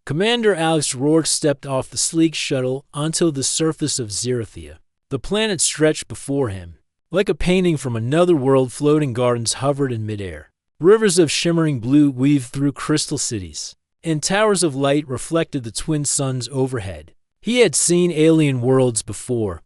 Commander Alex Rourke stepped off the sleek shuttle onto the surface of Zerethia. The planet stretched before him. Like a painting from another world, floating gardens hovered in midair. Rivers of shimmering blue weaved through crystal cities, and towers of light reflected the twin suns overhead. He had seen alien worlds before,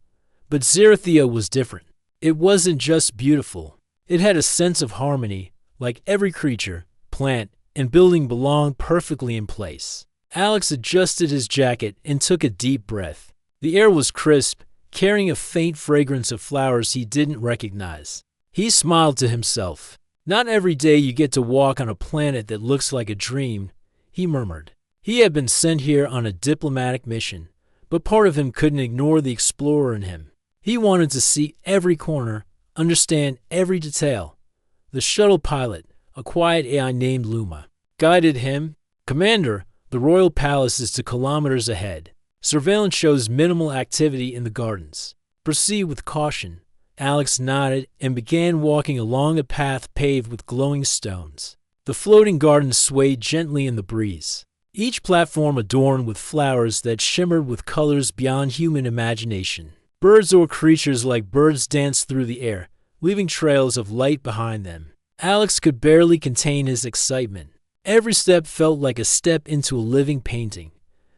but Zerethia was different. It wasn't just beautiful. It had a sense of harmony, like every creature, plant, and building belonged perfectly in place. Alex adjusted his jacket and took a deep breath. The air was crisp, carrying a faint fragrance of flowers he didn't recognize. He smiled to himself. Not every day you get to walk on a planet that looks like a dream, he murmured. He had been sent here on a diplomatic mission, but part of him couldn't ignore the explorer in him. He wanted to see every corner, understand every detail. The shuttle pilot, a quiet AI named Luma, guided him. Commander, the royal palace is 2 kilometers ahead. Surveillance shows minimal activity in the gardens. Proceed with caution. Alex nodded and began walking along a path paved with glowing stones. The floating gardens swayed gently in the breeze, each platform adorned with flowers that shimmered with colors beyond human imagination. Birds or creatures like birds danced through the air, leaving trails of light behind them. Alex could barely contain his excitement. Every step felt like a step into a living painting.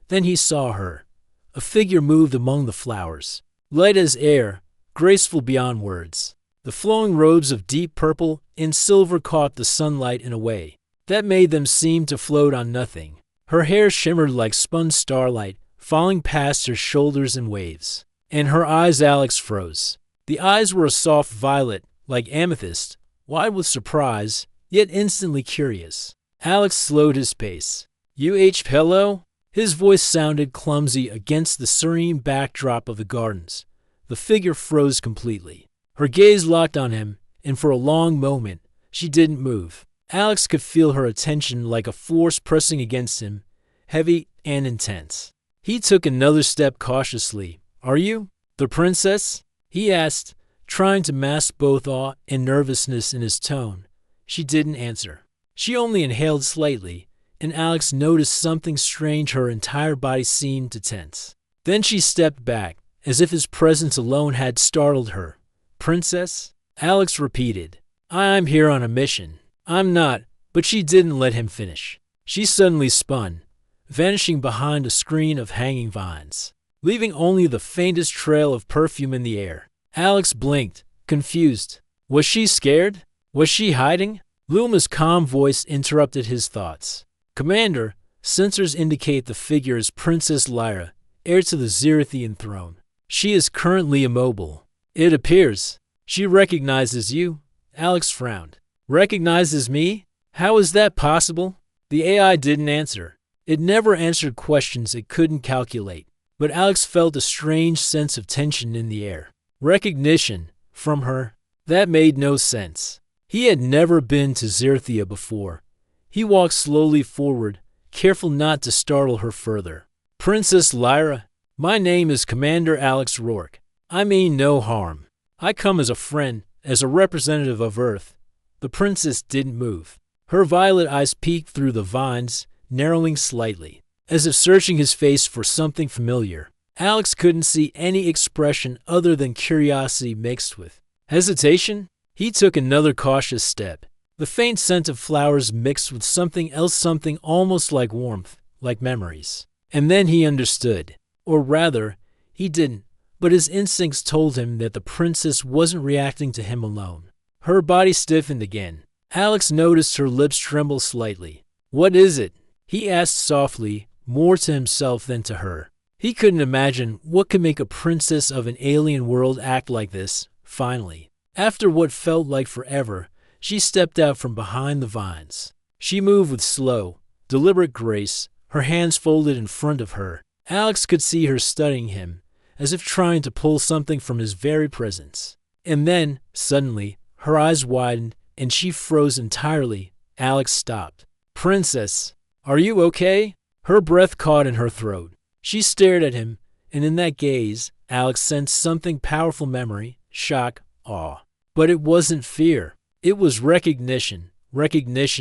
Then he saw her. A figure moved among the flowers, light as air, graceful beyond words. The flowing robes of deep purple and silver caught the sunlight in a way that made them seem to float on nothing. Her hair shimmered like spun starlight, falling past her shoulders in waves. And her eyes, Alex froze. The eyes were a soft violet, like amethyst, wide with surprise, yet instantly curious. Alex slowed his pace. Hello? His voice sounded clumsy against the serene backdrop of the gardens. The figure froze completely. Her gaze locked on him, and for a long moment, she didn't move. Alex could feel her attention like a force pressing against him, heavy and intense. He took another step cautiously. Are you the princess? He asked, trying to mask both awe and nervousness in his tone. She didn't answer. She only inhaled slightly, and Alex noticed something strange. Her entire body seemed to tense. Then she stepped back, as if his presence alone had startled her. Princess? Alex repeated. I'm here on a mission. I'm not, but she didn't let him finish. She suddenly spun, vanishing behind a screen of hanging vines, leaving only the faintest trail of perfume in the air. Alex blinked, confused. Was she scared? Was she hiding? Luma's calm voice interrupted his thoughts. Commander, sensors indicate the figure is Princess Lyra, heir to the Zerethian throne. She is currently immobile. It appears she recognizes you. Alex frowned. Recognizes me? How is that possible? The AI didn't answer. It never answered questions it couldn't calculate. But Alex felt a strange sense of tension in the air. Recognition from her? That made no sense. He had never been to Zerethia before. He walked slowly forward, careful not to startle her further. Princess Lyra, my name is Commander Alex Rourke. I mean no harm. I come as a friend, as a representative of Earth. The princess didn't move. Her violet eyes peeked through the vines, narrowing slightly, as if searching his face for something familiar. Alex couldn't see any expression other than curiosity mixed with hesitation. He took another cautious step. The faint scent of flowers mixed with something else, something almost like warmth, like memories. And then he understood. Or rather, he didn't, but his instincts told him that the princess wasn't reacting to him alone. Her body stiffened again. Alex noticed her lips tremble slightly. What is it? He asked softly, more to himself than to her. He couldn't imagine what could make a princess of an alien world act like this, finally. After what felt like forever, she stepped out from behind the vines. She moved with slow, deliberate grace, her hands folded in front of her. Alex could see her studying him, as if trying to pull something from his very presence. And then, suddenly, her eyes widened, and she froze entirely. Alex stopped. Princess, are you okay? Her breath caught in her throat. She stared at him, and in that gaze, Alex sensed something powerful: memory, shock, awe. But it wasn't fear. It was recognition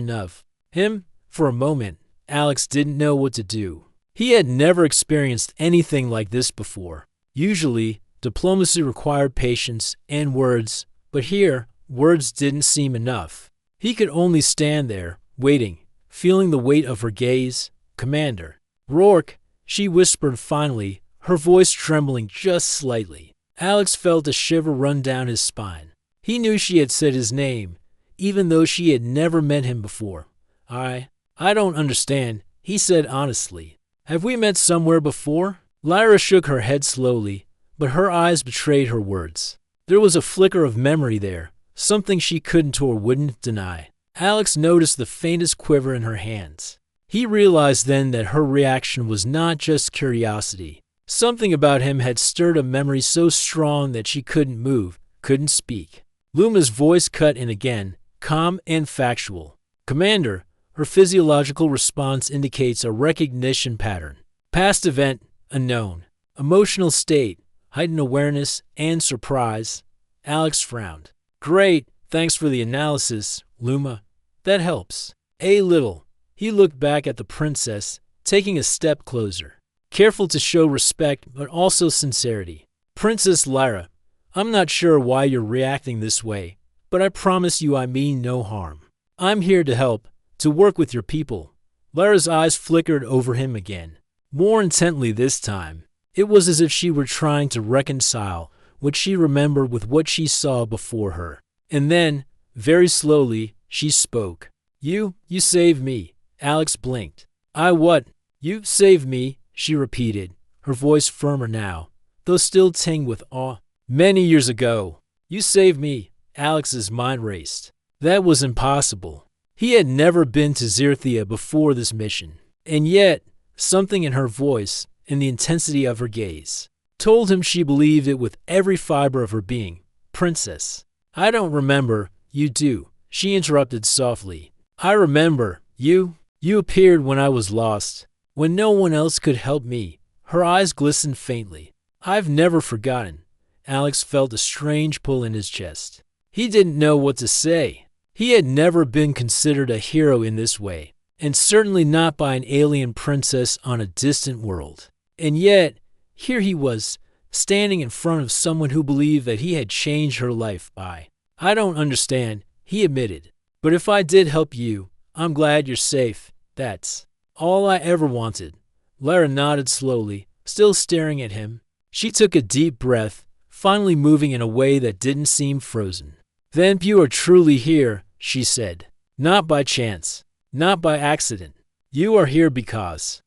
of him. For a moment, Alex didn't know what to do. He had never experienced anything like this before. Usually, diplomacy required patience and words, but here, words didn't seem enough. He could only stand there, waiting, feeling the weight of her gaze. "Commander." "Rourke," she whispered finally, her voice trembling just slightly. Alex felt a shiver run down his spine. He knew she had said his name, even though she had never met him before. I don't understand," he said honestly. "Have we met somewhere before?" Lyra shook her head slowly, but her eyes betrayed her words. There was a flicker of memory there, something she couldn't or wouldn't deny. Alex noticed the faintest quiver in her hands. He realized then that her reaction was not just curiosity. Something about him had stirred a memory so strong that she couldn't move, couldn't speak. Luma's voice cut in again, calm and factual. "Commander," her physiological response indicates a recognition pattern. Past event, unknown. Emotional state, heightened awareness, and surprise. Alex frowned. "Great, thanks for the analysis, Luma. That helps." "A little." He looked back at the princess, taking a step closer. Careful to show respect, but also sincerity. "Princess Lyra, I'm not sure why you're reacting this way, but I promise you I mean no harm. I'm here to help, to work with your people." Lyra's eyes flickered over him again, more intently this time. It was as if she were trying to reconcile what she remembered with what she saw before her. And then, very slowly, she spoke. You saved me." Alex blinked. "I what? You saved me," she repeated, her voice firmer now, though still tinged with awe. "Many years ago. You saved me." Alex's mind raced. That was impossible. He had never been to Zerthia before this mission. And yet, something in her voice, in the intensity of her gaze, told him she believed it with every fiber of her being. "Princess." "I don't remember. You do," she interrupted softly. "I remember. You appeared when I was lost, when no one else could help me." Her eyes glistened faintly. "I've never forgotten." Alex felt a strange pull in his chest. He didn't know what to say. He had never been considered a hero in this way, and certainly not by an alien princess on a distant world. And yet, here he was, standing in front of someone who believed that he had changed her life by. "I don't understand," he admitted. "But if I did help you, I'm glad you're safe. That's all I ever wanted." Lyra nodded slowly, still staring at him. She took a deep breath, finally moving in a way that didn't seem frozen. "Then you are truly here," she said. "Not by chance, not by accident. You are here because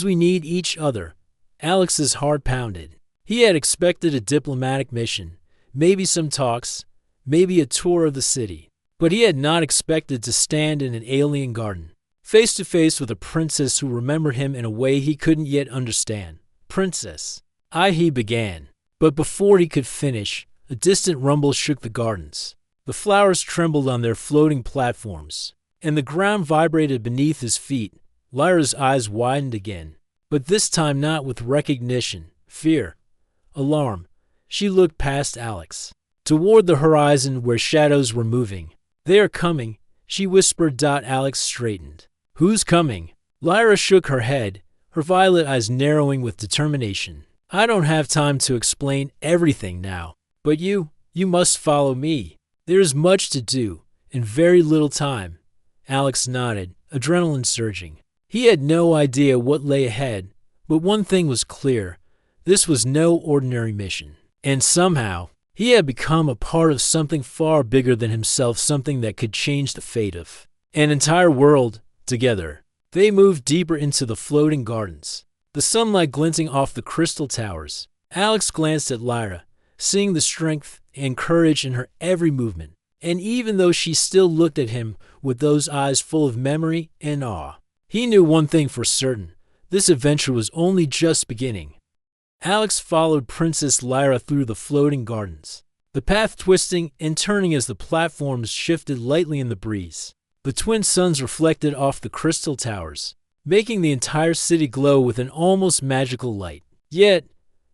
we need each other." Alex's heart pounded. He had expected a diplomatic mission, maybe some talks, maybe a tour of the city. But he had not expected to stand in an alien garden, face to face with a princess who remembered him in a way he couldn't yet understand. "Princess." He began. But before he could finish, a distant rumble shook the gardens. The flowers trembled on their floating platforms, and the ground vibrated beneath his feet. Lyra's eyes widened again, but this time not with recognition, fear, alarm. She looked past Alex, toward the horizon where shadows were moving. "They are coming," she whispered. Alex straightened. "Who's coming?" Lyra shook her head, her violet eyes narrowing with determination. "I don't have time to explain everything now, but you must follow me. There's much to do, and very little time." Alex nodded, adrenaline surging. He had no idea what lay ahead, but one thing was clear. This was no ordinary mission. And somehow, he had become a part of something far bigger than himself, something that could change the fate of an entire world. Together, they moved deeper into the floating gardens, the sunlight glinting off the crystal towers. Alex glanced at Lyra, seeing the strength and courage in her every movement. And even though she still looked at him with those eyes full of memory and awe, he knew one thing for certain. This adventure was only just beginning. Alex followed Princess Lyra through the floating gardens, the path twisting and turning as the platforms shifted lightly in the breeze. The twin suns reflected off the crystal towers, making the entire city glow with an almost magical light. Yet,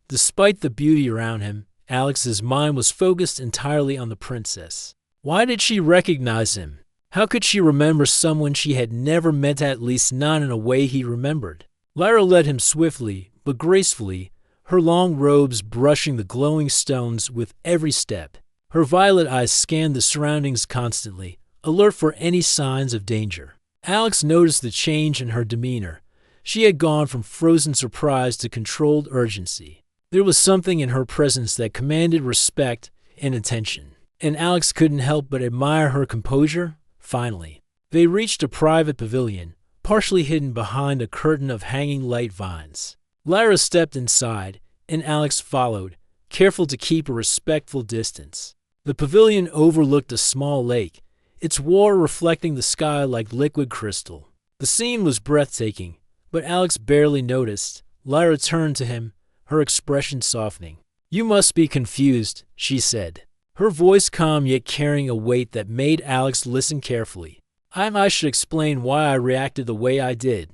despite the beauty around him, Alex's mind was focused entirely on the princess. Why did she recognize him? How could she remember someone she had never met, at least not in a way he remembered? Lyra led him swiftly, but gracefully, her long robes brushing the glowing stones with every step. Her violet eyes scanned the surroundings constantly, alert for any signs of danger. Alex noticed the change in her demeanor. She had gone from frozen surprise to controlled urgency. There was something in her presence that commanded respect and attention, and Alex couldn't help but admire her composure. Finally, they reached a private pavilion, partially hidden behind a curtain of hanging light vines. Lyra stepped inside, and Alex followed, careful to keep a respectful distance. The pavilion overlooked a small lake, its water reflecting the sky like liquid crystal. The scene was breathtaking, but Alex barely noticed. Lyra turned to him, her expression softening. "You must be confused," she said, her voice calm yet carrying a weight that made Alex listen carefully. I should explain why I reacted the way I did."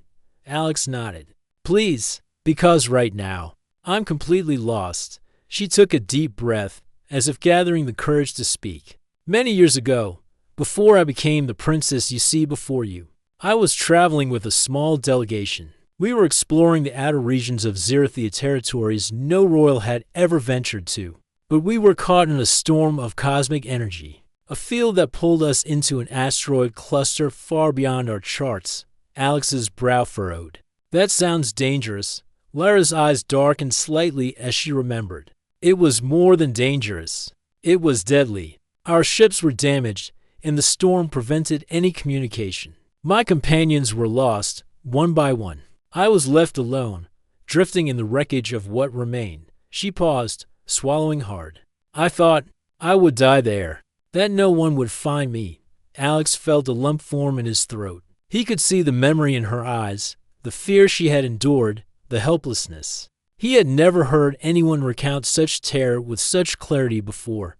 Alex nodded. "Please, because right now, I'm completely lost." She took a deep breath, as if gathering the courage to speak. "Many years ago, before I became the princess you see before you, I was traveling with a small delegation. We were exploring the outer regions of Zerathia territories no royal had ever ventured to. But we were caught in a storm of cosmic energy, a field that pulled us into an asteroid cluster far beyond our charts." Alex's brow furrowed. "That sounds dangerous." Lyra's eyes darkened slightly as she remembered. "It was more than dangerous. It was deadly. Our ships were damaged, and the storm prevented any communication. My companions were lost, one by one. I was left alone, drifting in the wreckage of what remained." She paused, swallowing hard. "I thought I would die there, that no one would find me." Alex felt a lump form in his throat. He could see the memory in her eyes, the fear she had endured, the helplessness. He had never heard anyone recount such terror with such clarity before.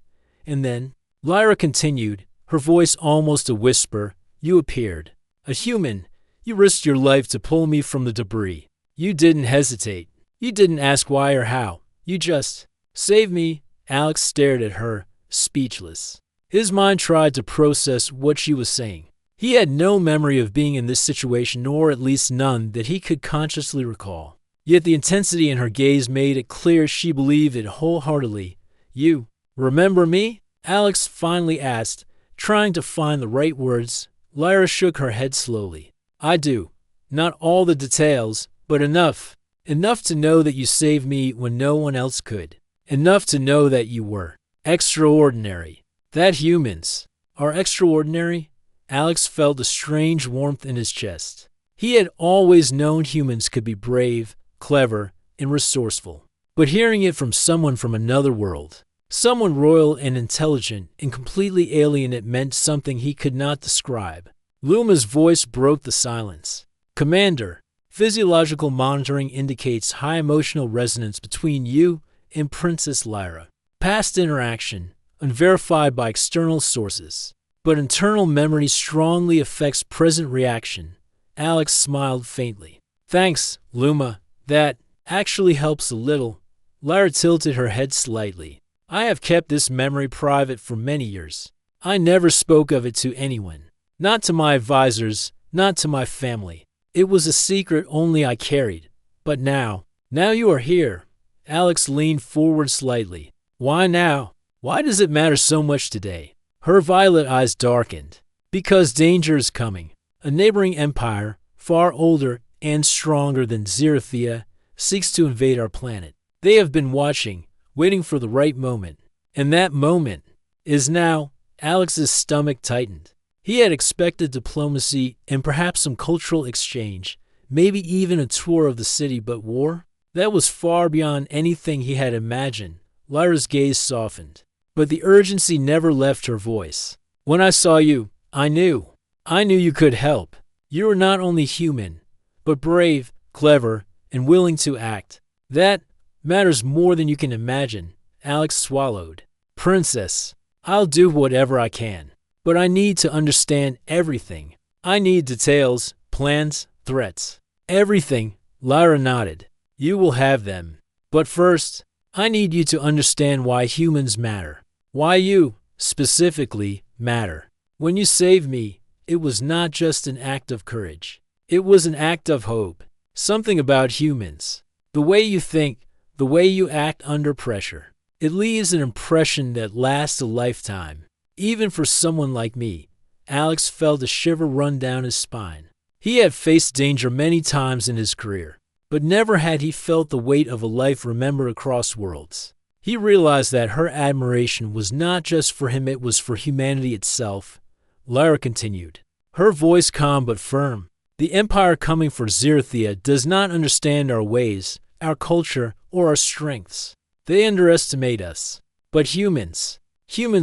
And then, Lyra continued, her voice almost a whisper, "You appeared. A human. You risked your life to pull me from the debris. You didn't hesitate. You didn't ask why or how. You just saved me." Alex stared at her, speechless. His mind tried to process what she was saying. He had no memory of being in this situation, or at least none that he could consciously recall. Yet the intensity in her gaze made it clear she believed it wholeheartedly. "You remember me?" Alex finally asked, trying to find the right words. Lyra shook her head slowly. "I do. Not all the details, but enough. Enough to know that you saved me when no one else could. Enough to know that you were extraordinary. That humans are extraordinary." Alex felt a strange warmth in his chest. He had always known humans could be brave, clever, and resourceful. But hearing it from someone from another world, someone royal and intelligent and completely alien, it meant something he could not describe. Luma's voice broke the silence. "Commander, physiological monitoring indicates high emotional resonance between you and Princess Lyra. Past interaction, unverified by external sources, but internal memory strongly affects present reaction." Alex smiled faintly. "Thanks, Luma. That actually helps a little." Lyra tilted her head slightly. "I have kept this memory private for many years. I never spoke of it to anyone. Not to my advisors, not to my family. It was a secret only I carried. But now you are here." Alex leaned forward slightly. "Why now? Why does it matter so much today?" Her violet eyes darkened. "Because danger is coming. A neighboring empire, far older and stronger than Zerathia, seeks to invade our planet. They have been watching, waiting for the right moment. And that moment is now." Alex's stomach tightened. He had expected diplomacy and perhaps some cultural exchange, maybe even a tour of the city, but war? That was far beyond anything he had imagined. Lyra's gaze softened, but the urgency never left her voice. "When I saw you, I knew. I knew you could help. You were not only human, but brave, clever, and willing to act. That matters more than you can imagine." Alex swallowed. "Princess, I'll do whatever I can. But I need to understand everything. I need details, plans, threats. Everything." Lyra nodded. "You will have them. But first, I need you to understand why humans matter. Why you, specifically, matter. When you saved me, it was not just an act of courage. It was an act of hope. Something about humans. The way you think, the way you act under pressure. It leaves an impression that lasts a lifetime. Even for someone like me, Alex felt a shiver run down his spine. He had faced danger many times in his career, but never had he felt the weight of a life remembered across worlds. He realized that her admiration was not just for him, it was for humanity itself. Lyra continued, her voice calm but firm. The Empire coming for Zerathia does not understand our ways, our culture, or our strengths. They underestimate us. But humans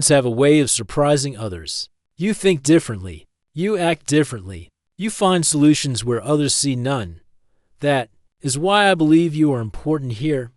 have a way of surprising others. You think differently. You act differently. You find solutions where others see none. That is why I believe you are important here.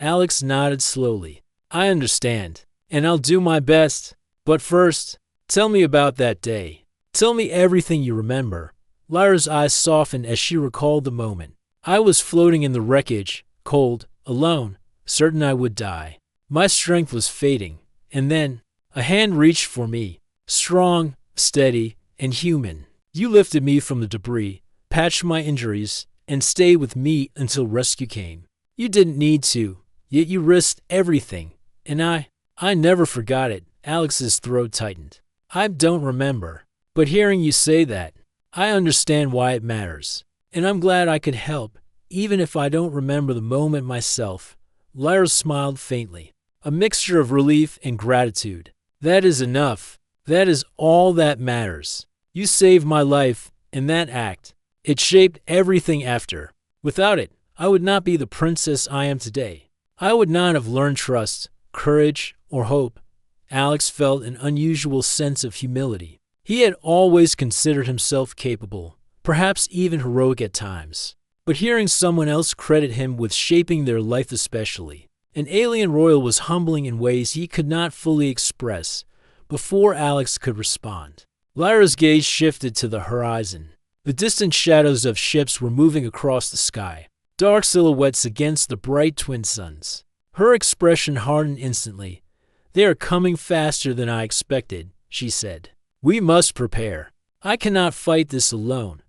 Alex nodded slowly. I understand, and I'll do my best. But first, tell me about that day. Tell me everything you remember. Lyra's eyes softened as she recalled the moment. I was floating in the wreckage, cold, alone, certain I would die. My strength was fading, and then a hand reached for me, strong, steady, and human. You lifted me from the debris, patched my injuries, and stayed with me until rescue came. You didn't need to, yet you risked everything, and I never forgot it. Alex's throat tightened. I don't remember, but hearing you say that, I understand why it matters, and I'm glad I could help, even if I don't remember the moment myself. Lyra smiled faintly, a mixture of relief and gratitude. That is enough. That is all that matters. You saved my life, and that act, it shaped everything after. Without it, I would not be the princess I am today. I would not have learned trust, courage, or hope. Alex felt an unusual sense of humility. He had always considered himself capable, perhaps even heroic at times. But hearing someone else credit him with shaping their life especially, an alien royal, was humbling in ways he could not fully express. Before Alex could respond, Lyra's gaze shifted to the horizon. The distant shadows of ships were moving across the sky, dark silhouettes against the bright twin suns. Her expression hardened instantly. They are coming faster than I expected, she said. We must prepare. I cannot fight this alone,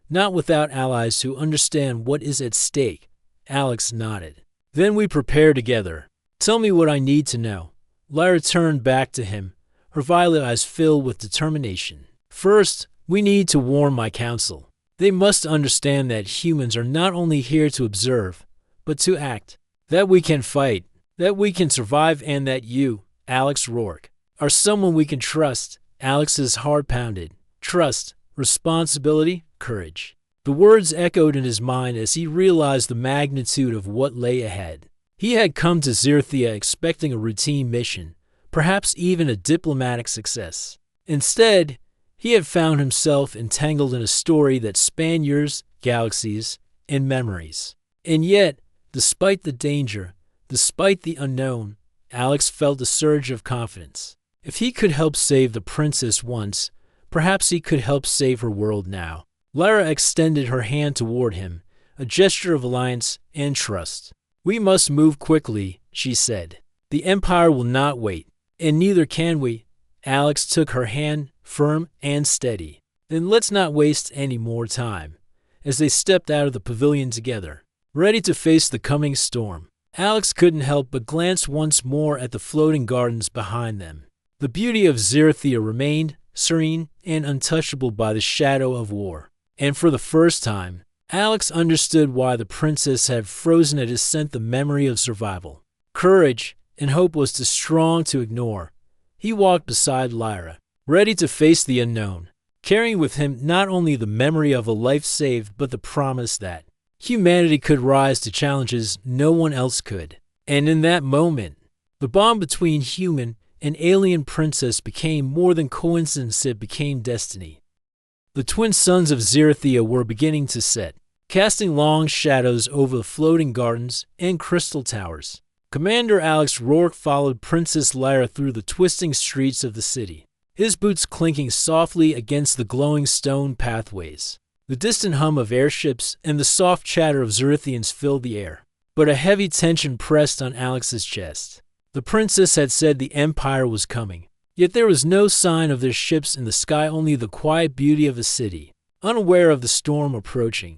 not without allies who understand what is at stake. Alex nodded. Then we prepare together. Tell me what I need to know. Lyra turned back to him, her violet eyes filled with determination. First, we need to warn my council. They must understand that humans are not only here to observe, but to act. That we can fight, that we can survive, and that you, Alex Rourke, are someone we can trust. Alex's heart pounded. Trust, responsibility, courage. The words echoed in his mind as he realized the magnitude of what lay ahead. He had come to Zerathia expecting a routine mission, perhaps even a diplomatic success. Instead, he had found himself entangled in a story that spanned years, galaxies, and memories. And yet, despite the danger, despite the unknown, Alex felt a surge of confidence. If he could help save the princess once, perhaps he could help save her world now. Lyra extended her hand toward him, a gesture of alliance and trust. We must move quickly, she said. The Empire will not wait, and neither can we. Alex took her hand, firm and steady. Then let's not waste any more time. As they stepped out of the pavilion together, ready to face the coming storm, Alex couldn't help but glance once more at the floating gardens behind them. The beauty of Zerathia remained serene and untouchable by the shadow of war. And for the first time, Alex understood why the princess had frozen at his scent. The memory of survival, courage, and hope was too strong to ignore. He walked beside Lyra, ready to face the unknown, carrying with him not only the memory of a life saved, but the promise that humanity could rise to challenges no one else could. And in that moment, the bond between human and alien princess became more than coincidence, it became destiny. The twin suns of Zerathia were beginning to set, casting long shadows over the floating gardens and crystal towers. Commander Alex Rourke followed Princess Lyra through the twisting streets of the city, his boots clinking softly against the glowing stone pathways. The distant hum of airships and the soft chatter of Zerathians filled the air, but a heavy tension pressed on Alex's chest. The princess had said the Empire was coming, yet there was no sign of their ships in the sky, only the quiet beauty of a city. Unaware of the storm approaching,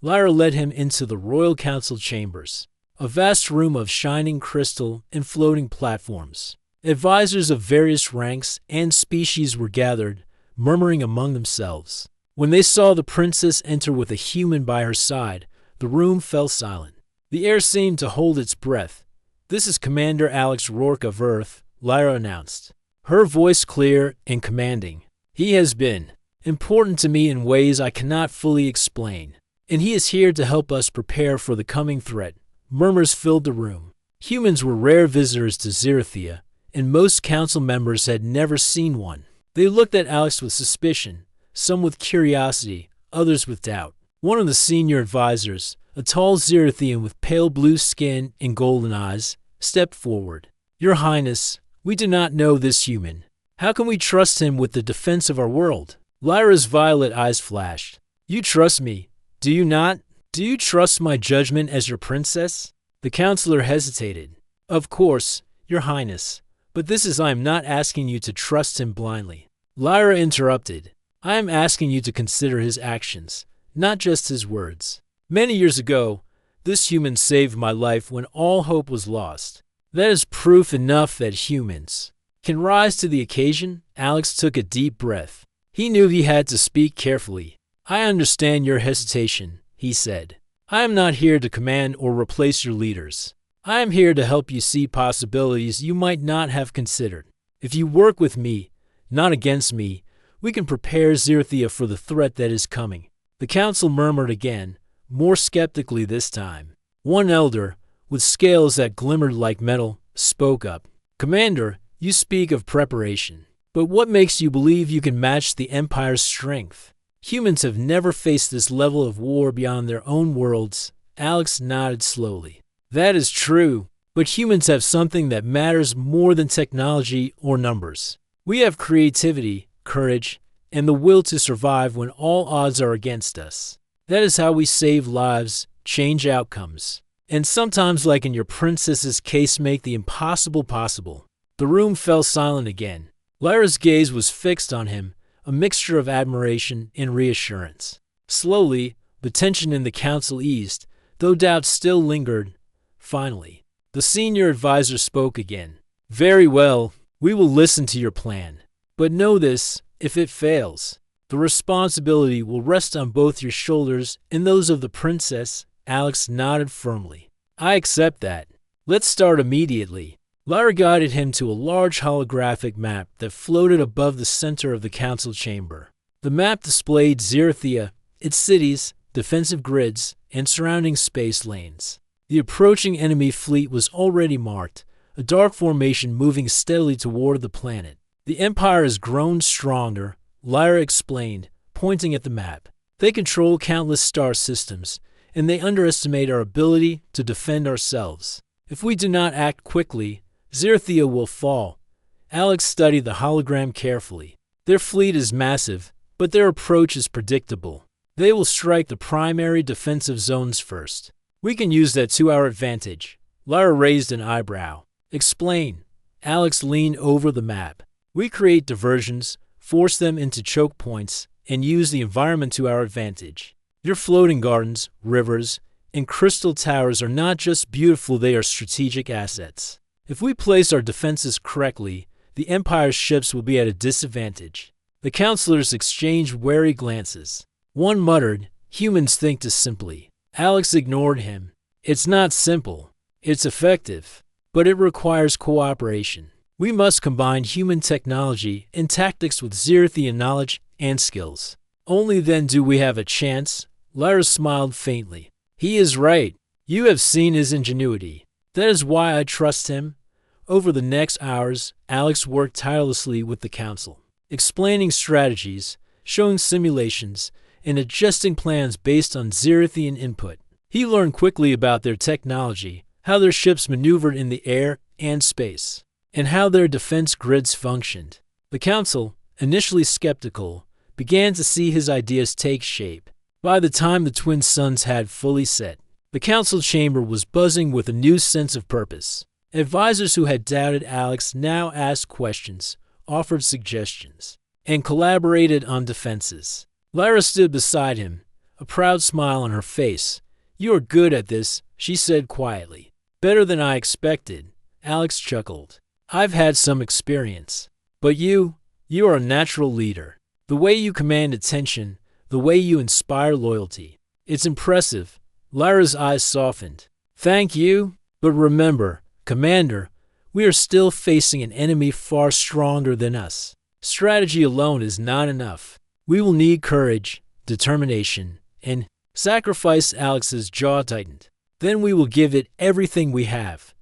Lyra led him into the Royal Council chambers, a vast room of shining crystal and floating platforms. Advisors of various ranks and species were gathered, murmuring among themselves. When they saw the princess enter with a human by her side, the room fell silent. The air seemed to hold its breath. "This is Commander Alex Rourke of Earth," Lyra announced, her voice clear and commanding. "He has been important to me in ways I cannot fully explain, and he is here to help us prepare for the coming threat." Murmurs filled the room. Humans were rare visitors to Zerathia, and most council members had never seen one. They looked at Alex with suspicion, some with curiosity, others with doubt. One of the senior advisors, a tall Zerathian with pale blue skin and golden eyes, stepped forward. "Your Highness, we do not know this human. How can we trust him with the defense of our world?" Lyra's violet eyes flashed. "You trust me, do you not? Do you trust my judgment as your princess?" The counselor hesitated. "Of course, Your Highness, but I am not asking you to trust him blindly." Lyra interrupted. "I am asking you to consider his actions, not just his words. Many years ago, this human saved my life when all hope was lost. That is proof enough that humans can rise to the occasion." Alex took a deep breath. He knew he had to speak carefully. "I understand your hesitation," he said. "I am not here to command or replace your leaders. I am here to help you see possibilities you might not have considered. If you work with me, not against me, we can prepare Zerathia for the threat that is coming." The council murmured again, more skeptically this time. One elder, with scales that glimmered like metal, spoke up. "Commander, you speak of preparation, but what makes you believe you can match the Empire's strength? Humans have never faced this level of war beyond their own worlds." Alex nodded slowly. "That is true, but humans have something that matters more than technology or numbers. We have creativity, courage, and the will to survive when all odds are against us. That is how we save lives, change outcomes, and sometimes, like in your princess's case, make the impossible possible." The room fell silent again. Lyra's gaze was fixed on him, a mixture of admiration and reassurance. Slowly, the tension in the council eased, though doubt still lingered. Finally, the senior advisor spoke again. "Very well, we will listen to your plan. But know this, if it fails, the responsibility will rest on both your shoulders and those of the princess." Alex nodded firmly. "I accept that. Let's start immediately." Lyra guided him to a large holographic map that floated above the center of the council chamber. The map displayed Zerathia, its cities, defensive grids, and surrounding space lanes. The approaching enemy fleet was already marked, a dark formation moving steadily toward the planet. "The Empire has grown stronger," Lyra explained, pointing at the map. "They control countless star systems, and they underestimate our ability to defend ourselves. If we do not act quickly, Zerathia will fall." Alex studied the hologram carefully. "Their fleet is massive, but their approach is predictable. They will strike the primary defensive zones first. We can use that to our advantage." Lyra raised an eyebrow. "Explain." Alex leaned over the map. "We create diversions, force them into choke points, and use the environment to our advantage. Your floating gardens, rivers, and crystal towers are not just beautiful, they are strategic assets. If we place our defenses correctly, the Empire's ships will be at a disadvantage." The counselors exchanged wary glances. One muttered, "Humans think too simply." Alex ignored him. "It's not simple. It's effective, but it requires cooperation. We must combine human technology and tactics with Zerathian knowledge and skills. Only then do we have a chance." Lyra smiled faintly. "He is right. You have seen his ingenuity. That is why I trust him." Over the next hours, Alex worked tirelessly with the council, explaining strategies, showing simulations, and adjusting plans based on Zerathian input. He learned quickly about their technology, how their ships maneuvered in the air and space, and how their defense grids functioned. The council, initially skeptical, began to see his ideas take shape. By the time the twin suns had fully set, the council chamber was buzzing with a new sense of purpose. Advisors who had doubted Alex now asked questions, offered suggestions, and collaborated on defenses. Lyra stood beside him, a proud smile on her face. "You are good at this," she said quietly. "Better than I expected," Alex chuckled. "I've had some experience. But you are a natural leader. The way you command attention, the way you inspire loyalty. It's impressive." Lyra's eyes softened. "Thank you. But remember, Commander, we are still facing an enemy far stronger than us. Strategy alone is not enough. We will need courage, determination, and sacrifice." Alex's jaw tightened. "Then we will give it everything we have."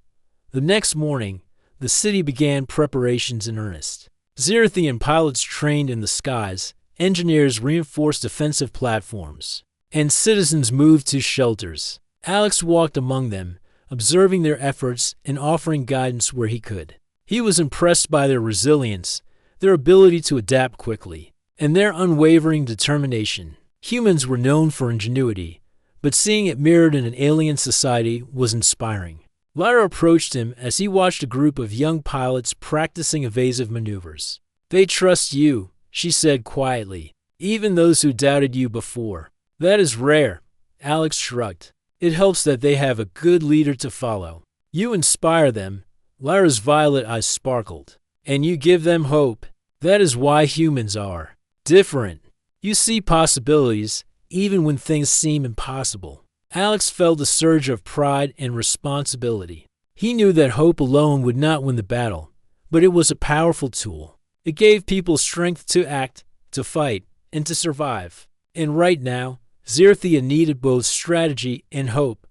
The next morning, the city began preparations in earnest. Xerithian pilots trained in the skies, engineers reinforced defensive platforms, and citizens moved to shelters. Alex walked among them, observing their efforts and offering guidance where he could. He was impressed by their resilience, their ability to adapt quickly, and their unwavering determination. Humans were known for ingenuity, but seeing it mirrored in an alien society was inspiring. Lyra approached him as he watched a group of young pilots practicing evasive maneuvers. "They trust you," she said quietly, "even those who doubted you before." "That is rare," Alex shrugged. "It helps that they have a good leader to follow. You inspire them." Lyra's violet eyes sparkled. "And you give them hope. That is why humans are different. You see possibilities, even when things seem impossible." Alex felt a surge of pride and responsibility. He knew that hope alone would not win the battle, but it was a powerful tool. It gave people strength to act, to fight, and to survive. And right now, Xerthia needed both strategy and hope.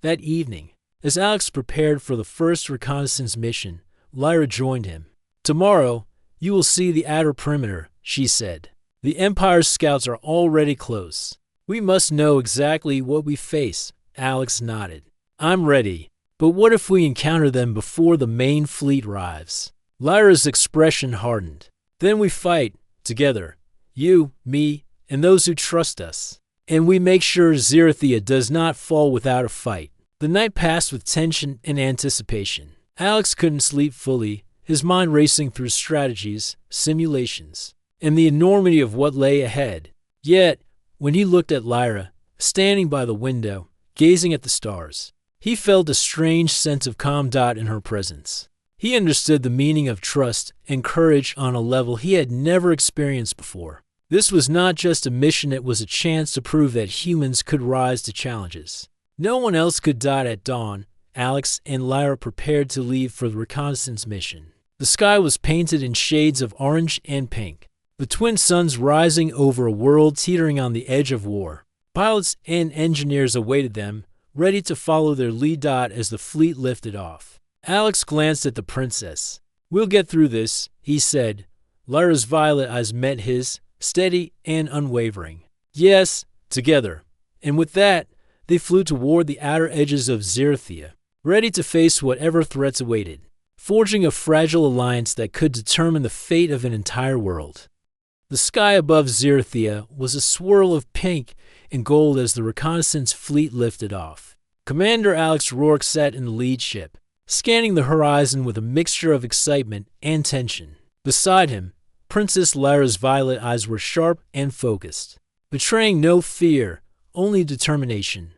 That evening, as Alex prepared for the first reconnaissance mission, Lyra joined him. "Tomorrow, you will see the outer perimeter," she said. "The Empire's scouts are already close. We must know exactly what we face." Alex nodded. "I'm ready. But what if we encounter them before the main fleet arrives?" Lyra's expression hardened. "Then we fight, together. You, me, and those who trust us. And we make sure Xerthia does not fall without a fight." The night passed with tension and anticipation. Alex couldn't sleep fully, his mind racing through strategies, simulations, and the enormity of what lay ahead. Yet, when he looked at Lyra, standing by the window, gazing at the stars, he felt a strange sense of calm in her presence. He understood the meaning of trust and courage on a level he had never experienced before. This was not just a mission, it was a chance to prove that humans could rise to challenges. No one else could die at dawn. Alex and Lyra prepared to leave for the reconnaissance mission. The sky was painted in shades of orange and pink, the twin suns rising over a world teetering on the edge of war. Pilots and engineers awaited them, ready to follow their lead as the fleet lifted off. Alex glanced at the princess. "We'll get through this," he said. Lyra's violet eyes met his, steady and unwavering. "Yes, together." And with that, they flew toward the outer edges of Xerthia, ready to face whatever threats awaited, forging a fragile alliance that could determine the fate of an entire world. The sky above Xerthia was a swirl of pink and gold as the reconnaissance fleet lifted off. Commander Alex Rourke sat in the lead ship, scanning the horizon with a mixture of excitement and tension. Beside him, Princess Lyra's violet eyes were sharp and focused, betraying no fear, only determination.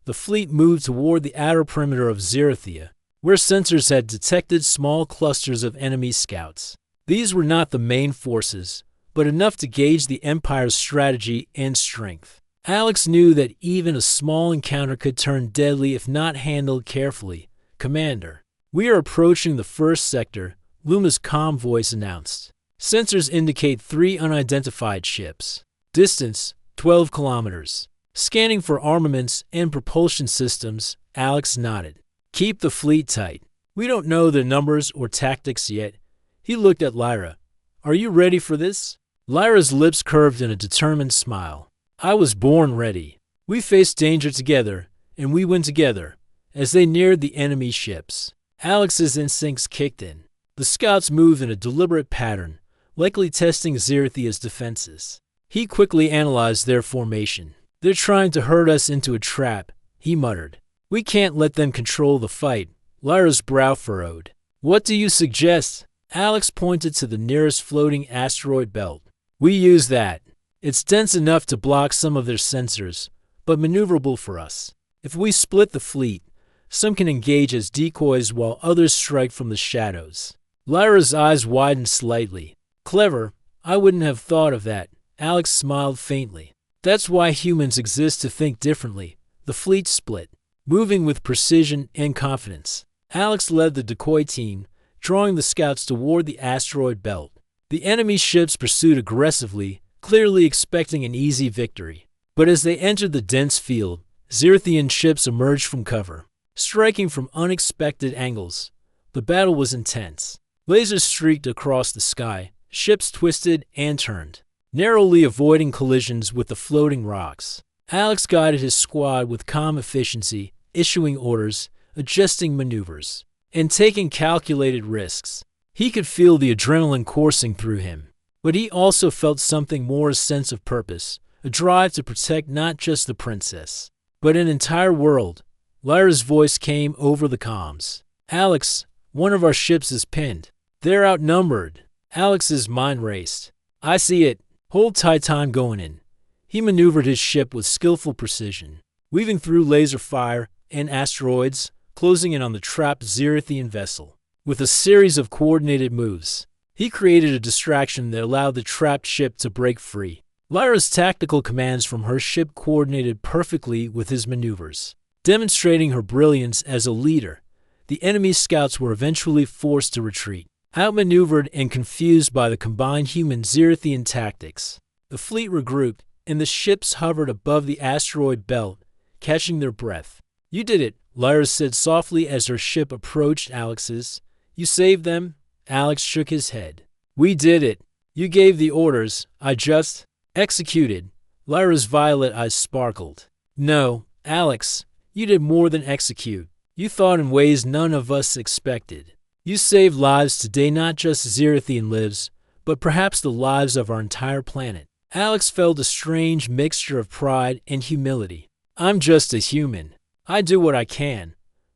The fleet moved toward the outer perimeter of Xerthia, where sensors had detected small clusters of enemy scouts. These were not the main forces, but enough to gauge the Empire's strategy and strength. Alex knew that even a small encounter could turn deadly if not handled carefully. "Commander, we are approaching the first sector," Luma's calm voice announced. "Sensors indicate 3 unidentified ships. Distance, 12 kilometers. Scanning for armaments and propulsion systems," Alex nodded. "Keep the fleet tight. We don't know their numbers or tactics yet." He looked at Lyra. "Are you ready for this?" Lyra's lips curved in a determined smile. "I was born ready. We faced danger together, and we win together." As they neared the enemy ships, Alex's instincts kicked in. The scouts moved in a deliberate pattern, likely testing Xerthia's defenses. He quickly analyzed their formation. "They're trying to herd us into a trap," he muttered. "We can't let them control the fight." Lyra's brow furrowed. "What do you suggest?" Alex pointed to the nearest floating asteroid belt. "We use that. It's dense enough to block some of their sensors, but maneuverable for us. If we split the fleet, some can engage as decoys while others strike from the shadows. Lyra's eyes widened slightly. Clever. I wouldn't have thought of that. Alex smiled faintly. That's why humans exist, to think differently. The fleet split, moving with precision and confidence. Alex led the decoy team, drawing the scouts toward the asteroid belt. The enemy ships pursued aggressively, clearly expecting an easy victory. But as they entered the dense field, Zirithian ships emerged from cover, striking from unexpected angles. The battle was intense. Lasers streaked across the sky, ships twisted and turned, narrowly avoiding collisions with the floating rocks. Alex guided his squad with calm efficiency, issuing orders, adjusting maneuvers, and taking calculated risks. He could feel the adrenaline coursing through him, but he also felt something more: a sense of purpose, a drive to protect not just the princess, but an entire world. Lyra's voice came over the comms. Alex, one of our ships is pinned. They're outnumbered. Alex's mind raced. I see it. Hold tight, time going in. He maneuvered his ship with skillful precision, weaving through laser fire and asteroids, closing in on the trapped Zirithian vessel. With a series of coordinated moves, he created a distraction that allowed the trapped ship to break free. Lyra's tactical commands from her ship coordinated perfectly with his maneuvers, demonstrating her brilliance as a leader. The enemy scouts were eventually forced to retreat, outmaneuvered and confused by the combined human Zirithian tactics. The fleet regrouped, and the ships hovered above the asteroid belt, catching their breath. You did it, Lyra said softly as her ship approached Alex's. You saved them? Alex shook his head. We did it. You gave the orders. I just executed. Lyra's violet eyes sparkled. No, Alex, you did more than execute. You thought in ways none of us expected. You saved lives today, not just Zirithian lives, but perhaps the lives of our entire planet. Alex felt a strange mixture of pride and humility. I'm just a human. I do what I can.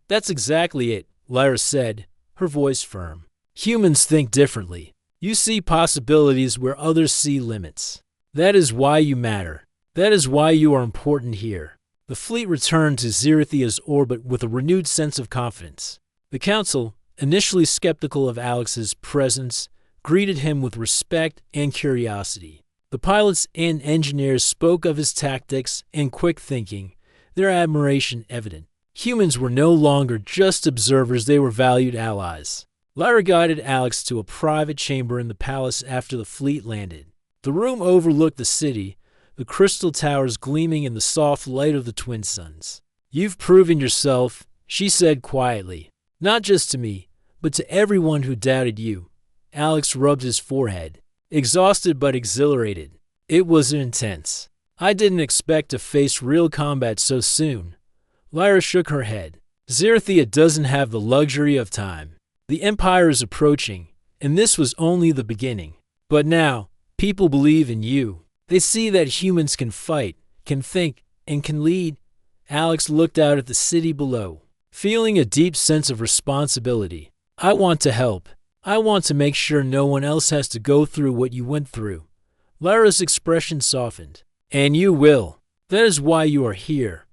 That's exactly it, Lyra said, her voice firm. Humans think differently. You see possibilities where others see limits. That is why you matter. That is why you are important here. The fleet returned to Zirithia's orbit with a renewed sense of confidence. The Council, initially skeptical of Alex's presence, greeted him with respect and curiosity. The pilots and engineers spoke of his tactics and quick thinking, their admiration evident. Humans were no longer just observers, they were valued allies. Lyra guided Alex to a private chamber in the palace after the fleet landed. The room overlooked the city, the crystal towers gleaming in the soft light of the twin suns. You've proven yourself, she said quietly. Not just to me, but to everyone who doubted you. Alex rubbed his forehead, exhausted but exhilarated. It was intense. I didn't expect to face real combat so soon. Lyra shook her head. Zirithia doesn't have the luxury of time. The Empire is approaching, and this was only the beginning. But now, people believe in you. They see that humans can fight, can think, and can lead. Alex looked out at the city below, feeling a deep sense of responsibility. I want to help. I want to make sure no one else has to go through what you went through. Lyra's expression softened. And you will. That is why you are here.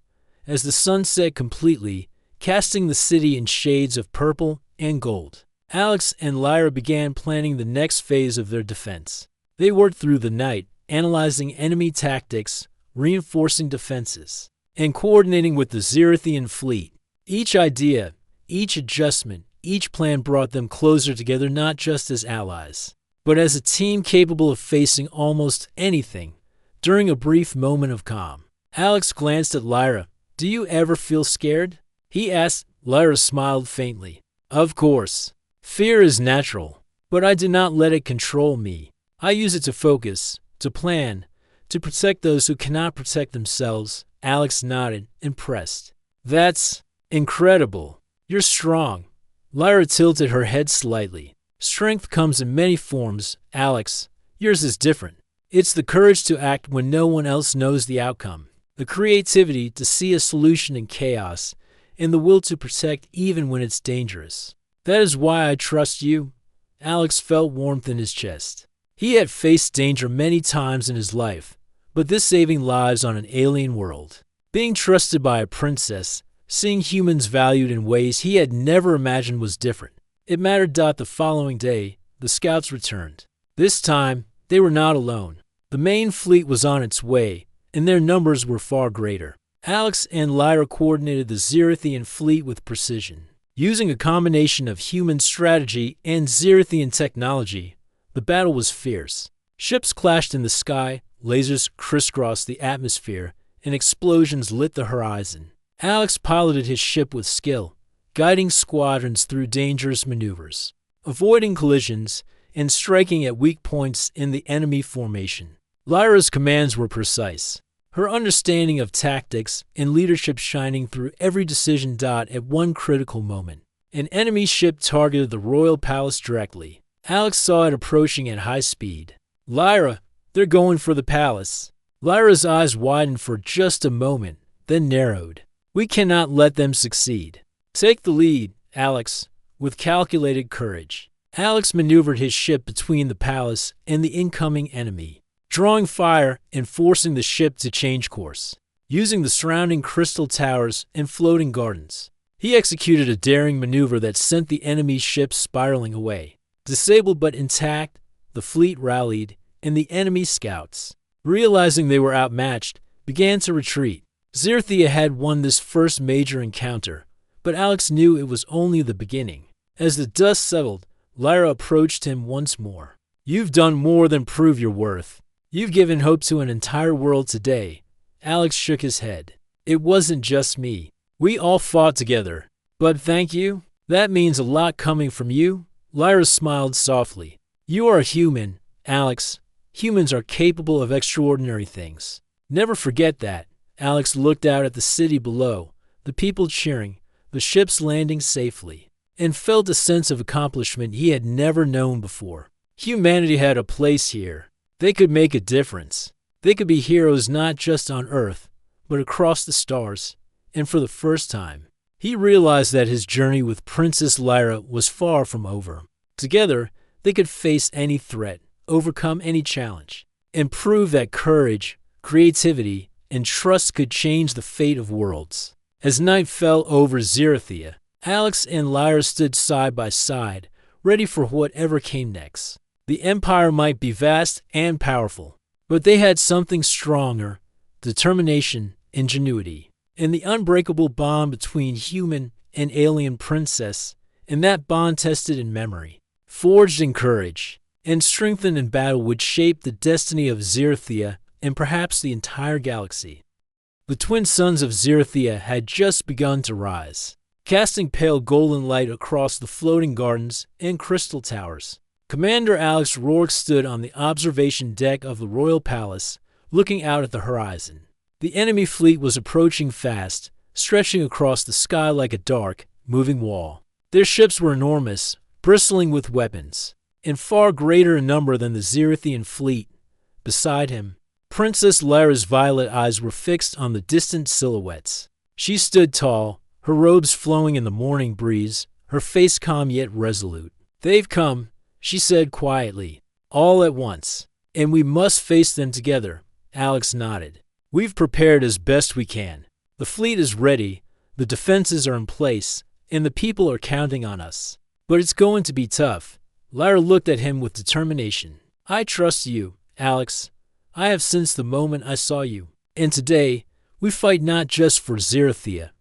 As the sun set completely, casting the city in shades of purple and gold, Alex and Lyra began planning the next phase of their defense. They worked through the night, analyzing enemy tactics, reinforcing defenses, and coordinating with the Zirithian fleet. Each idea, each adjustment, each plan brought them closer together, not just as allies, but as a team capable of facing almost anything. During a brief moment of calm, Alex glanced at Lyra. Do you ever feel scared? He asked. Lyra smiled faintly. Of course. Fear is natural, but I do not let it control me. I use it to focus, to plan, to protect those who cannot protect themselves. Alex nodded, impressed. That's incredible. You're strong. Lyra tilted her head slightly. Strength comes in many forms, Alex. Yours is different. It's the courage to act when no one else knows the outcome, the creativity to see a solution in chaos, and the will to protect even when it's dangerous. That is why I trust you. Alex felt warmth in his chest. He had faced danger many times in his life, but this saving lives on an alien world. Being trusted by a princess, seeing humans valued in ways he had never imagined was different. It mattered. The following day, the scouts returned. This time, they were not alone. The main fleet was on its way, and their numbers were far greater. Alex and Lyra coordinated the Xerithian fleet with precision. Using a combination of human strategy and Xerithian technology, the battle was fierce. Ships clashed in the sky, lasers crisscrossed the atmosphere, and explosions lit the horizon. Alex piloted his ship with skill, guiding squadrons through dangerous maneuvers, avoiding collisions, and striking at weak points in the enemy formation. Lyra's commands were precise, her understanding of tactics and leadership shining through every decision. At one critical moment, an enemy ship targeted the royal palace directly. Alex saw it approaching at high speed. "Lyra, they're going for the palace." Lyra's eyes widened for just a moment, then narrowed. "We cannot let them succeed." "Take the lead, Alex," with calculated courage. Alex maneuvered his ship between the palace and the incoming enemy, drawing fire and forcing the ship to change course. Using the surrounding crystal towers and floating gardens, he executed a daring maneuver that sent the enemy ship spiraling away. Disabled but intact, the fleet rallied, and the enemy scouts, realizing they were outmatched, began to retreat. Xerthia had won this first major encounter, but Alex knew it was only the beginning. As the dust settled, Lyra approached him once more. "You've done more than prove your worth. You've given hope to an entire world today." Alex shook his head. "It wasn't just me. We all fought together. But thank you. That means a lot coming from you." Lyra smiled softly. "You are a human, Alex. Humans are capable of extraordinary things. Never forget that." Alex looked out at the city below, the people cheering, the ships landing safely, and felt a sense of accomplishment he had never known before. Humanity had a place here. They could make a difference. They could be heroes not just on Earth, but across the stars. And for the first time, he realized that his journey with Princess Lyra was far from over. Together, they could face any threat, overcome any challenge, and prove that courage, creativity, and trust could change the fate of worlds. As night fell over Xerthia, Alex and Lyra stood side by side, ready for whatever came next. The Empire might be vast and powerful, but they had something stronger: determination, ingenuity, and the unbreakable bond between human and alien princess, and that bond tested in memory, forged in courage, and strengthened in battle would shape the destiny of Xerthia and perhaps the entire galaxy. The twin suns of Xerthia had just begun to rise, casting pale golden light across the floating gardens and crystal towers. Commander Alex Rourke stood on the observation deck of the royal palace, looking out at the horizon. The enemy fleet was approaching fast, stretching across the sky like a dark, moving wall. Their ships were enormous, bristling with weapons, in far greater in number than the Xerithian fleet. Beside him, Princess Lyra's violet eyes were fixed on the distant silhouettes. She stood tall, her robes flowing in the morning breeze, her face calm yet resolute. "They've come," she said quietly, "all at once, and we must face them together." Alex nodded. "We've prepared as best we can. The fleet is ready, the defenses are in place, and the people are counting on us. But it's going to be tough." Lyra looked at him with determination. "I trust you, Alex. I have since the moment I saw you. And today, we fight not just for Xerthia,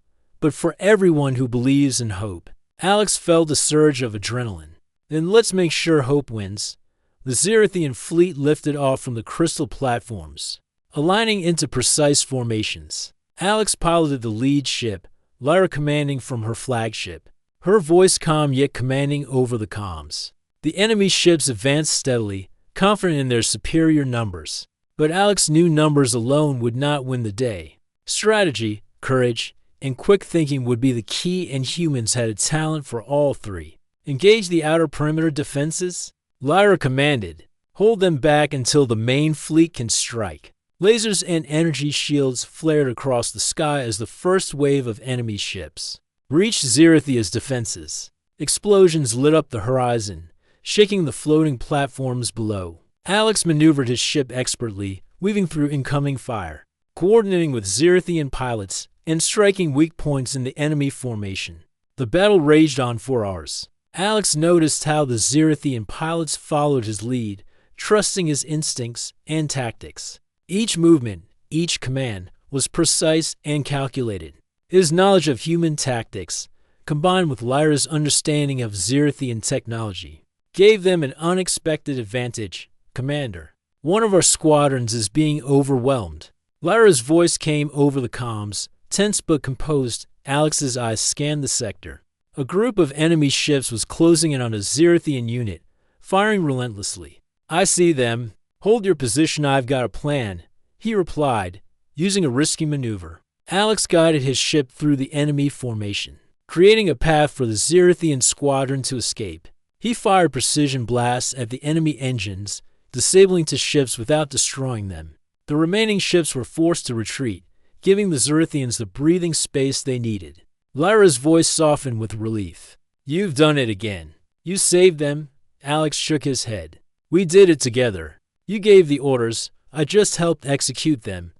but for everyone who believes in hope." Alex felt a surge of adrenaline. "Then let's make sure hope wins." The Xerithian fleet lifted off from the crystal platforms, aligning into precise formations. Alex piloted the lead ship, Lyra commanding from her flagship, her voice calm yet commanding over the comms. The enemy ships advanced steadily, confident in their superior numbers. But Alex knew numbers alone would not win the day. Strategy, courage, and quick thinking would be the key, and humans had a talent for all three. "Engage the outer perimeter defenses," Lyra commanded. "Hold them back until the main fleet can strike." Lasers and energy shields flared across the sky as the first wave of enemy ships reached Xerithia's defenses. Explosions lit up the horizon, shaking the floating platforms below. Alex maneuvered his ship expertly, weaving through incoming fire, coordinating with Xerithian pilots, and striking weak points in the enemy formation. The battle raged on for hours. Alex noticed how the Xerithian pilots followed his lead, trusting his instincts and tactics. Each movement, each command, was precise and calculated. His knowledge of human tactics, combined with Lyra's understanding of Xerithian technology, gave them an unexpected advantage. Commander, one of our squadrons is being overwhelmed. Lyra's voice came over the comms. Tense but composed, Alex's eyes scanned the sector. A group of enemy ships was closing in on a Xerithian unit, firing relentlessly. I see them. Hold your position, I've got a plan, he replied, using a risky maneuver. Alex guided his ship through the enemy formation, creating a path for the Xerithian squadron to escape. He fired precision blasts at the enemy engines, disabling two ships without destroying them. The remaining ships were forced to retreat, giving the Xerithians the breathing space they needed. Lyra's voice softened with relief. You've done it again. You saved them. Alex shook his head. We did it together. You gave the orders. I just helped execute them.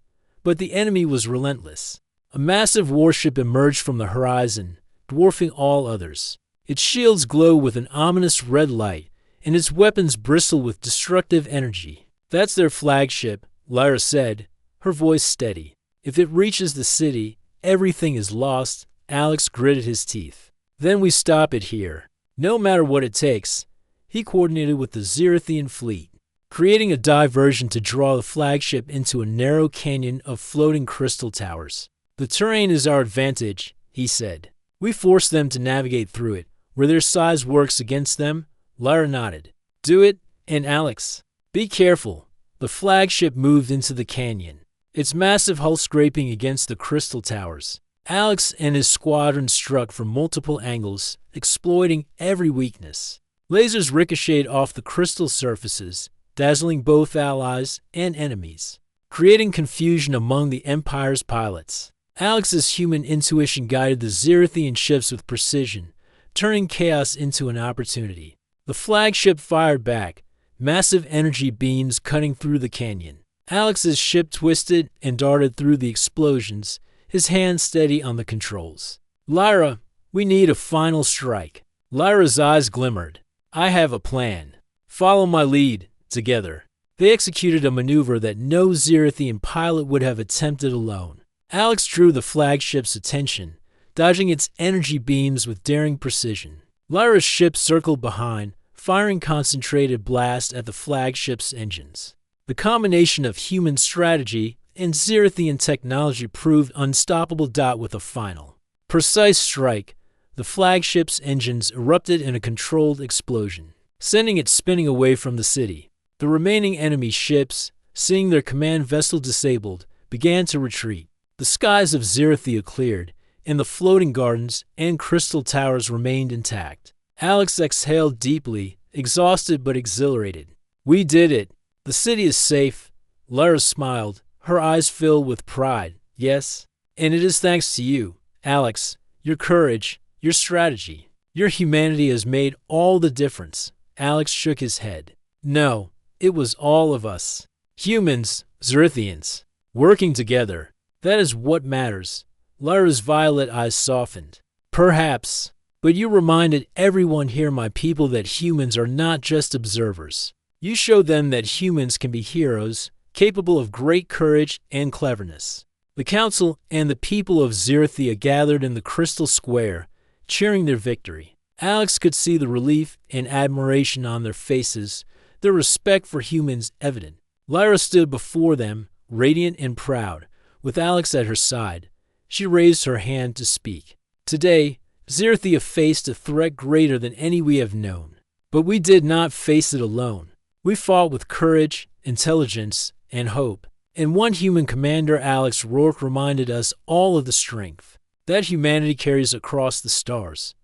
But the enemy was relentless. A massive warship emerged from the horizon, dwarfing all others. Its shields glow with an ominous red light, and its weapons bristle with destructive energy. That's their flagship, Lyra said, her voice steady. If it reaches the city, everything is lost. Alex gritted his teeth. Then we stop it here. No matter what it takes. He coordinated with the Xerithian fleet, creating a diversion to draw the flagship into a narrow canyon of floating crystal towers. The terrain is our advantage, he said. We force them to navigate through it. Where their size works against them, Lyra nodded. Do it, and Alex, be careful. The flagship moved into the canyon, its massive hull scraping against the crystal towers. Alex and his squadron struck from multiple angles, exploiting every weakness. Lasers ricocheted off the crystal surfaces, dazzling both allies and enemies, creating confusion among the Empire's pilots. Alex's human intuition guided the Xerithian ships with precision, turning chaos into an opportunity. The flagship fired back, massive energy beams cutting through the canyon. Alex's ship twisted and darted through the explosions, his hand steady on the controls. Lyra, we need a final strike. Lyra's eyes glimmered. I have a plan. Follow my lead. Together, they executed a maneuver that no Xerithian pilot would have attempted alone. Alex drew the flagship's attention, dodging its energy beams with daring precision. Lyra's ship circled behind, firing concentrated blasts at the flagship's engines. The combination of human strategy and Xerithian technology proved unstoppable. With a final, precise strike, the flagship's engines erupted in a controlled explosion, sending it spinning away from the city. The remaining enemy ships, seeing their command vessel disabled, began to retreat. The skies of Xerithia cleared, and the floating gardens and crystal towers remained intact. Alex exhaled deeply, exhausted but exhilarated. We did it. The city is safe. Lyra smiled, her eyes filled with pride. Yes, and it is thanks to you, Alex. Your courage, your strategy, your humanity has made all the difference. Alex shook his head. No, it was all of us. Humans, Xerithians, working together. That is what matters. Lyra's violet eyes softened. Perhaps, but you reminded everyone here, my people, that humans are not just observers. You showed them that humans can be heroes, capable of great courage and cleverness. The council and the people of Xerithia gathered in the crystal square, cheering their victory. Alex could see the relief and admiration on their faces, their respect for humans evident. Lyra stood before them, radiant and proud, with Alex at her side. She raised her hand to speak. Today, Xerithia faced a threat greater than any we have known. But we did not face it alone. We fought with courage, intelligence, and hope. And one human commander, Alex Rourke, reminded us all of the strength that humanity carries across the stars.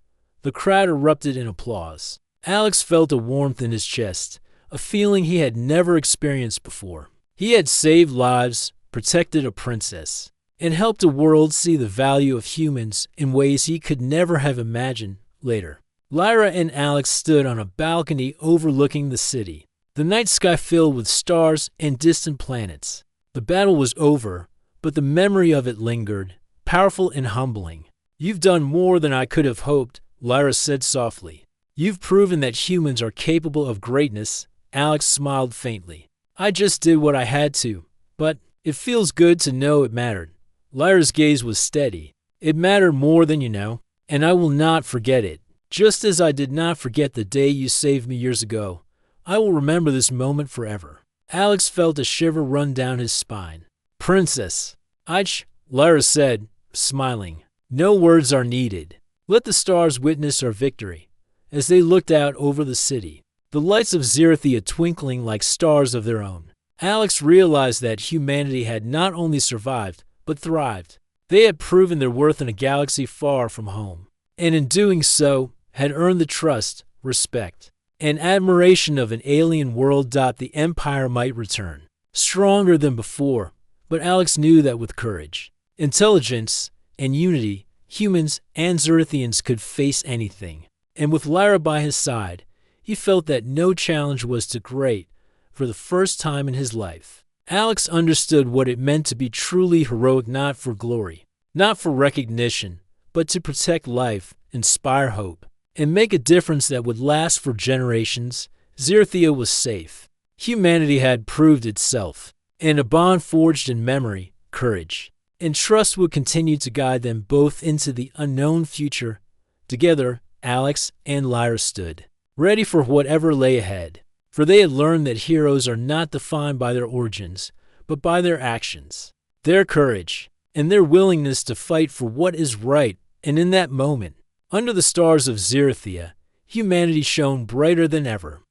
The crowd erupted in applause. Alex felt a warmth in his chest, a feeling he had never experienced before. He had saved lives, protected a princess, and helped a world see the value of humans in ways he could never have imagined later. Lyra and Alex stood on a balcony overlooking the city, the night sky filled with stars and distant planets. The battle was over, but the memory of it lingered, powerful and humbling. "You've done more than I could have hoped," Lyra said softly. "You've proven that humans are capable of greatness." Alex smiled faintly. "I just did what I had to, but it feels good to know it mattered." Lyra's gaze was steady. "It mattered more than you know, and I will not forget it. Just as I did not forget the day you saved me years ago, I will remember this moment forever." Alex felt a shiver run down his spine. "Princess." Lyra said, smiling. "No words are needed. Let the stars witness our victory." As they looked out over the city, the lights of Zerethia twinkling like stars of their own, Alex realized that humanity had not only survived, but thrived. They had proven their worth in a galaxy far from home, and in doing so, had earned the trust, respect, and admiration of an alien world. The Empire might return, stronger than before, but Alex knew that with courage, intelligence, and unity, humans and Zerethians could face anything. And with Lyra by his side, he felt that no challenge was too great. For the first time in his life, Alex understood what it meant to be truly heroic, not for glory, not for recognition, but to protect life, inspire hope, and make a difference that would last for generations. Zerethia was safe. Humanity had proved itself, and a bond forged in memory, courage, and trust would continue to guide them both into the unknown future. Together, Alex and Lyra stood, ready for whatever lay ahead, for they had learned that heroes are not defined by their origins, but by their actions, their courage, and their willingness to fight for what is right. And in that moment, under the stars of Zerethia, humanity shone brighter than ever.